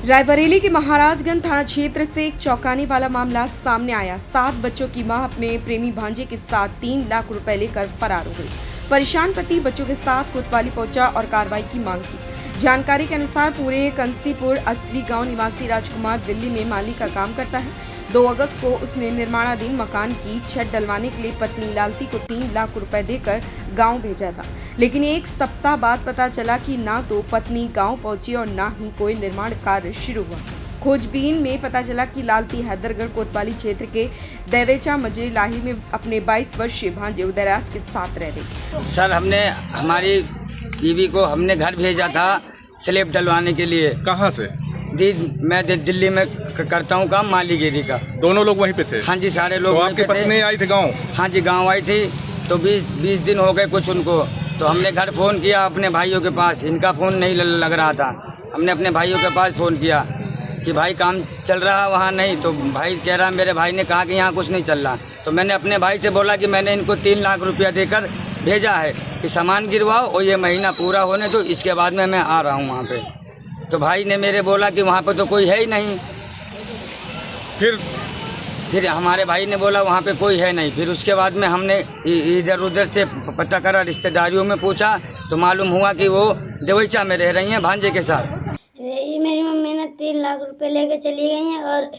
रायबरेली के महाराजगंज थाना क्षेत्र से एक चौंकाने वाला मामला सामने आया। 7 बच्चों की मां अपने प्रेमी भांजे के साथ 3 लाख रुपए लेकर फरार हो गई। परेशान पति बच्चों के साथ कोतवाली पहुंचा और कार्रवाई की मांग की। जानकारी के अनुसार पूरे कंसीपुर अचली गांव निवासी राजकुमार दिल्ली में माली का काम करता है। 2 अगस्त को उसने निर्माणाधीन मकान की छत डलवाने के लिए पत्नी लालती को 3 लाख रुपए देकर गांव भेजा था, लेकिन 1 सप्ताह बाद पता चला कि ना तो पत्नी गांव पहुंची और ना ही कोई निर्माण कार्य शुरू हुआ। खोजबीन में पता चला कि लालती हैदरगढ़ कोतवाली क्षेत्र के देवेचा मजरी लाही में अपने 22 वर्षीय भांजे उदयराज के साथ रह रही। सर, हमने हमारी बीवी को हमने घर भेजा था स्लैब डलवाने के लिए। कहाँ से? मैं दिल्ली में करता हूँ काम मालीगिरी का। दोनों लोग वहीं पे थे? हाँ जी, सारे लोग। तो आपकी पत्नी आई थी गांव? हाँ जी, गांव आई थी। तो 20 दिन हो गए कुछ उनको। तो हमने घर फ़ोन किया अपने भाइयों के पास, इनका फ़ोन नहीं लग रहा था। हमने अपने भाइयों के पास फ़ोन किया कि भाई काम चल रहा वहाँ नहीं। तो भाई कह रहा, मेरे भाई ने कहा कि यहाँ कुछ नहीं चल रहा। तो मैंने अपने भाई से बोला कि मैंने इनको 3 लाख रुपया देकर भेजा है कि सामान गिरवाओ और ये महीना पूरा होने दो, इसके बाद में मैं आ रहा हूँ वहाँ पे। तो भाई ने मेरे बोला कि वहाँ पे तो कोई है ही नहीं। फिर हमारे भाई ने बोला वहाँ पे कोई है नहीं। फिर उसके बाद में हमने इधर उधर से पता करा, रिश्तेदारियों में पूछा तो मालूम हुआ कि वो देवैचा में रह रही हैं भांजे के साथ। मेरी मम्मी ने 3 लाख रुपए लेकर चली गई हैं और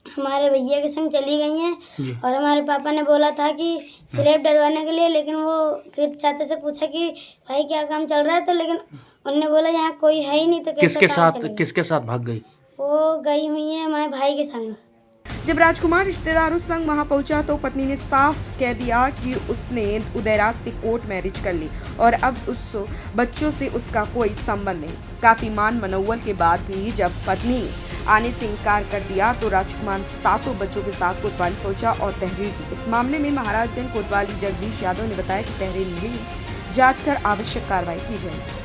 हमारे भैया के संग चली गई हैं। और हमारे पापा ने बोला था कि स्लैब डलवाने के लिए, लेकिन वो फिर चाचा से पूछा कि भाई क्या काम चल रहा है, तो लेकिन उन्होंने बोला यहाँ कोई है ही नहीं। तो किसके साथ भाग गई? वो गई हुई है हमारे भाई के संग। जब राजकुमार रिश्तेदारों संग वहां पहुंचा तो पत्नी ने साफ कह दिया कि उसने उदयराज से कोर्ट मैरिज कर ली और अब उस बच्चों से उसका कोई संबंध नहीं। काफी मान मनौवल के बाद भी जब पत्नी ने आने से इनकार कर दिया तो राजकुमार 7 बच्चों के साथ कोतवाली पहुंचा और तहरीर दी। इस मामले में महाराजगंज कोतवाली जगदीश यादव ने बताया कि तहरीर मिली, जांच कर आवश्यक कार्रवाई की जाएगी।